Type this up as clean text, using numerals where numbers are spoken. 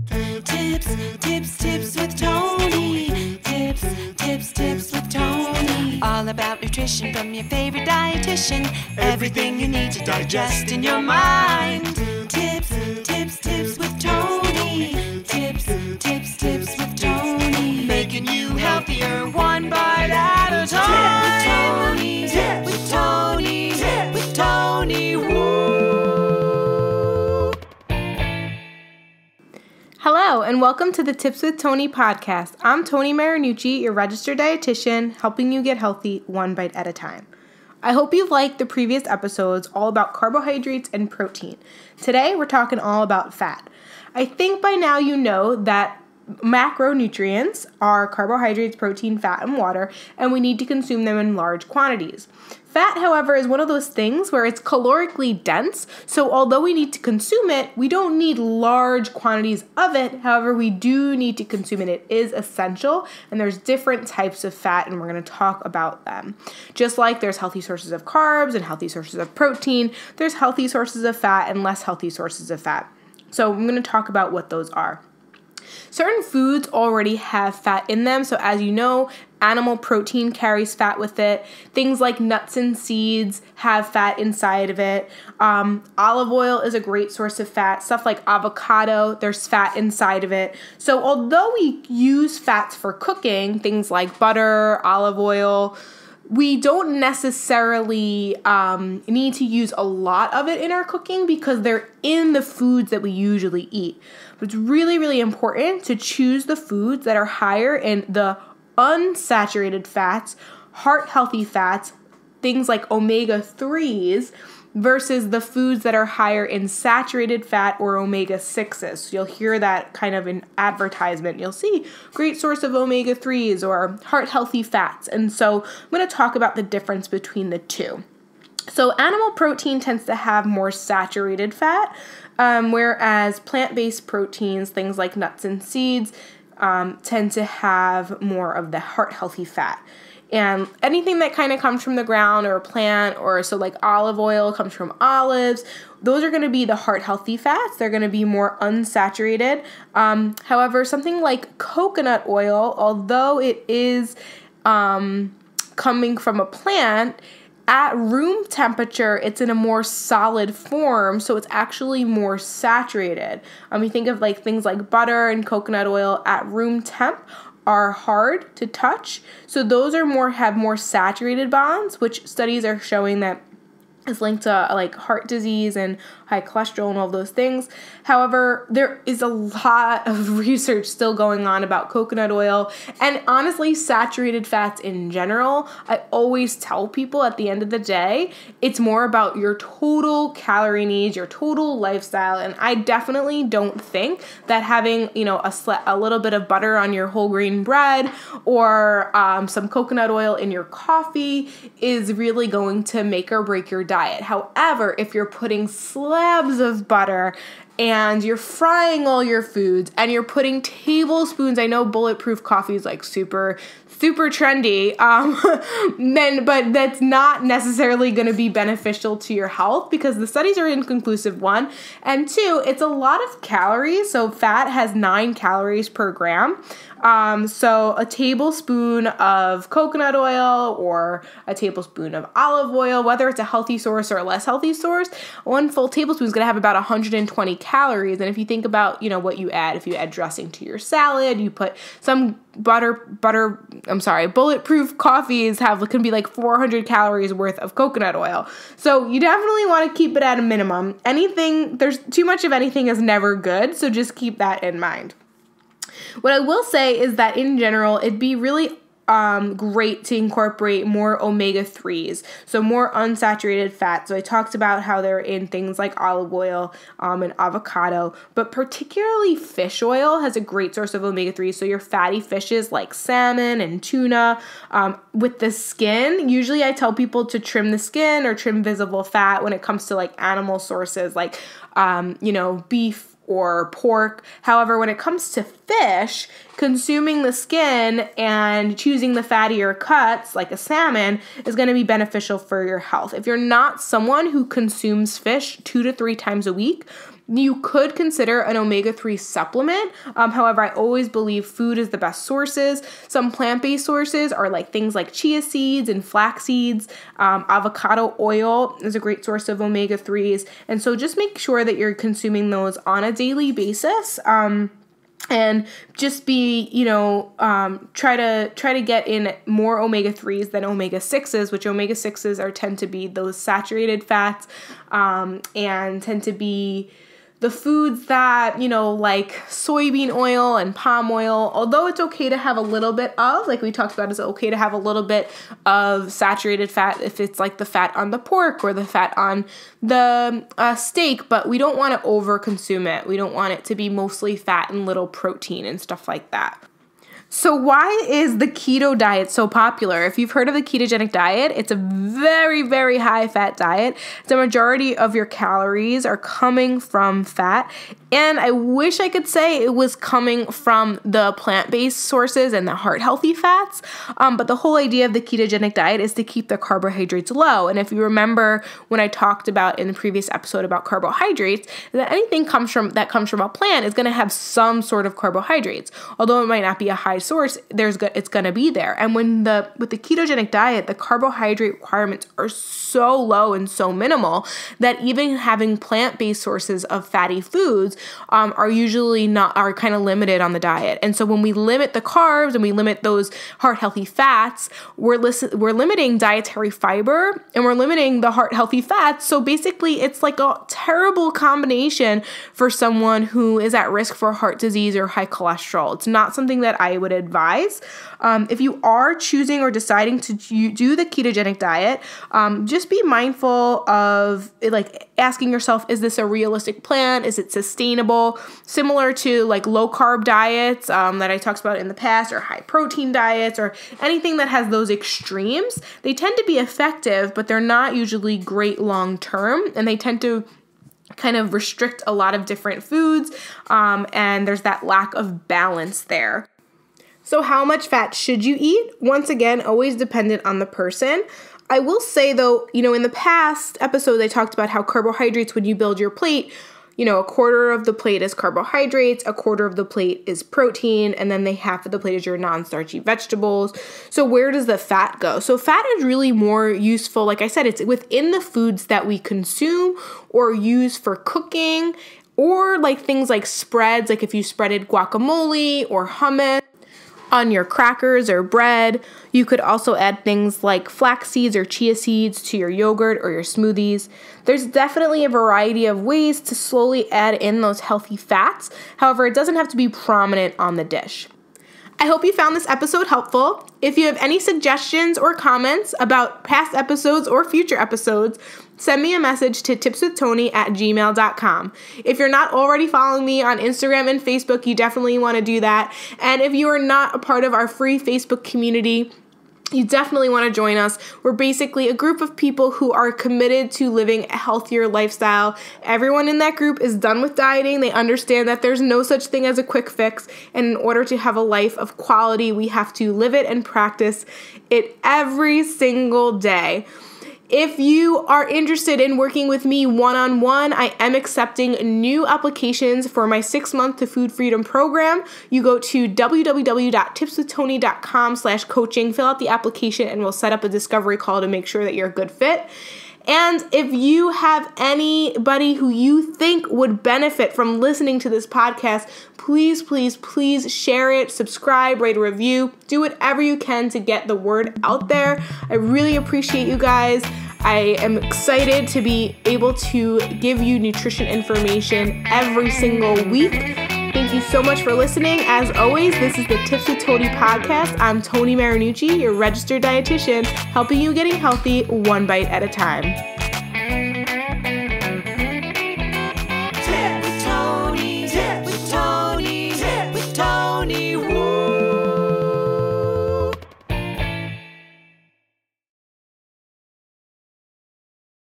Tips with Tony. Tips with Tony. All about nutrition from your favorite dietitian. Everything you need to digest in your mind. Tips with Tony. Tips with Tony. Making you healthier one bite at a time. With Tony. Woo. Hello, and welcome to the Tips with Tony podcast. I'm Tony Marinucci, your registered dietitian, helping you get healthy one bite at a time. I hope you've liked the previous episodes all about carbohydrates and protein. Today, we're talking all about fat. I think by now you know that macronutrients are carbohydrates, protein, fat, and water, and we need to consume them in large quantities. Fat, however, is one of those things where it's calorically dense, so although we need to consume it, we don't need large quantities of it. However, we do need to consume it. It is essential, and there's different types of fat, and we're going to talk about them. Just like there's healthy sources of carbs and healthy sources of protein, there's healthy sources of fat and less healthy sources of fat. So I'm going to talk about what those are. Certain foods already have fat in them, so as you know, animal protein carries fat with it. Things like nuts and seeds have fat inside of it. Olive oil is a great source of fat. Stuff like avocado, there's fat inside of it. So although we use fats for cooking, things like butter, olive oil, we don't necessarily need to use a lot of it in our cooking because they're in the foods that we usually eat. But it's really, really important to choose the foods that are higher in the unsaturated fats, heart-healthy fats, things like omega-3s, versus the foods that are higher in saturated fat or omega-6s. So you'll hear that kind of in advertisement. You'll see great source of omega-3s or heart-healthy fats. And so I'm going to talk about the difference between the two. So animal protein tends to have more saturated fat, whereas plant-based proteins, things like nuts and seeds, tend to have more of the heart-healthy fat. And anything that kind of comes from the ground or a plant, or so like olive oil comes from olives, those are going to be the heart-healthy fats. They're going to be more unsaturated. However, something like coconut oil, although it is coming from a plant, at room temperature, it's in a more solid form, so it's actually more saturated. You think of like things like butter and coconut oil at room temp are hard to touch, so those are have more saturated bonds, which studies are showing that is linked to like heart disease and high cholesterol and all those things. However, there is a lot of research still going on about coconut oil and honestly saturated fats in general. I always tell people at the end of the day, it's more about your total calorie needs, your total lifestyle, and I definitely don't think that having, a little bit of butter on your whole grain bread or some coconut oil in your coffee is really going to make or break your diet. However, if you're putting slabs of butter and you're frying all your foods and you're putting tablespoons, I know bulletproof coffee is like super trendy, but that's not necessarily going to be beneficial to your health because the studies are inconclusive, one. And two, it's a lot of calories. So fat has 9 calories per gram. So a tablespoon of coconut oil or a tablespoon of olive oil, whether it's a healthy source or a less healthy source, 1 full tablespoon is going to have about 120 calories. And if you think about, what you add, if you add dressing to your salad, you put some bulletproof coffees can be like 400 calories worth of coconut oil. So you definitely want to keep it at a minimum. There's too much of anything is never good. So just keep that in mind. What I will say is that in general, it'd be really great to incorporate more omega-3s, so more unsaturated fat. So I talked about how they're in things like olive oil and avocado, but particularly fish oil has a great source of omega-3. So your fatty fishes like salmon and tuna. With the skin, usually I tell people to trim the skin or trim visible fat when it comes to like animal sources like, beef or pork. However, when it comes to fish, consuming the skin and choosing the fattier cuts, like a salmon, is going to be beneficial for your health. If you're not someone who consumes fish 2 to 3 times a week, You could consider an omega-3 supplement. However, I always believe food is the best sources. Some plant-based sources are like things like chia seeds and flax seeds. Avocado oil is a great source of omega-3s. And so just make sure that you're consuming those on a daily basis. And just be, try to get in more omega-3s than omega-6s, which omega-6s tend to be those saturated fats, and tend to be the foods that, like soybean oil and palm oil, although it's okay to have a little bit of, like we talked about, it's okay to have a little bit of saturated fat if it's like the fat on the pork or the fat on the steak, but we don't want to over consume it. We don't want it to be mostly fat and little protein and stuff like that. So why is the keto diet so popular? If you've heard of the ketogenic diet, it's a very, very high fat diet. The majority of your calories are coming from fat. And I wish I could say it was coming from the plant-based sources and the heart-healthy fats. But the whole idea of the ketogenic diet is to keep the carbohydrates low. And if you remember when I talked about in the previous episode about carbohydrates, that anything that comes from a plant is going to have some sort of carbohydrates. Although it might not be a high source, it's going to be there. And with the ketogenic diet, the carbohydrate requirements are so low and so minimal that even having plant-based sources of fatty foods are kind of limited on the diet. And so when we limit the carbs and we limit those heart-healthy fats, we're limiting dietary fiber and we're limiting the heart-healthy fats. So basically, it's like a terrible combination for someone who is at risk for heart disease or high cholesterol. It's not something that I would advise. If you are choosing or deciding to do the ketogenic diet, just be mindful of asking yourself, is this a realistic plan? Is it sustainable? Similar to like low carb diets that I talked about in the past, or high protein diets, or anything that has those extremes. They tend to be effective, but they're not usually great long term, and they tend to kind of restrict a lot of different foods, and there's that lack of balance there. So how much fat should you eat? Once again, always dependent on the person. I will say though, in the past episodes, I talked about how carbohydrates, when you build your plate, a quarter of the plate is carbohydrates, a quarter of the plate is protein, and then half of the plate is your non-starchy vegetables. So where does the fat go? So fat is really more useful. Like I said, it's within the foods that we consume or use for cooking, or like things like spreads, like if you spreaded guacamole or hummus on your crackers or bread. You could also add things like flax seeds or chia seeds to your yogurt or your smoothies. There's definitely a variety of ways to slowly add in those healthy fats. However, it doesn't have to be prominent on the dish. I hope you found this episode helpful. If you have any suggestions or comments about past episodes or future episodes, send me a message to tipswithtony@gmail.com. If you're not already following me on Instagram and Facebook, you definitely want to do that. And if you are not a part of our free Facebook community, you definitely want to join us. We're basically a group of people who are committed to living a healthier lifestyle. Everyone in that group is done with dieting. They understand that there's no such thing as a quick fix. And in order to have a life of quality, we have to live it and practice it every single day. If you are interested in working with me one-on-one, I am accepting new applications for my 6-month to Food Freedom program. You go to www.tipswithtony.com/coaching, fill out the application, and we'll set up a discovery call to make sure that you're a good fit. And if you have anybody who you think would benefit from listening to this podcast, please, please, please share it, subscribe, rate a review, do whatever you can to get the word out there. I really appreciate you guys. I am excited to be able to give you nutrition information every single week. Thank you so much for listening. As always, this is the Tips with Tony podcast. I'm Tony Marinucci, your registered dietitian, helping you getting healthy one bite at a time.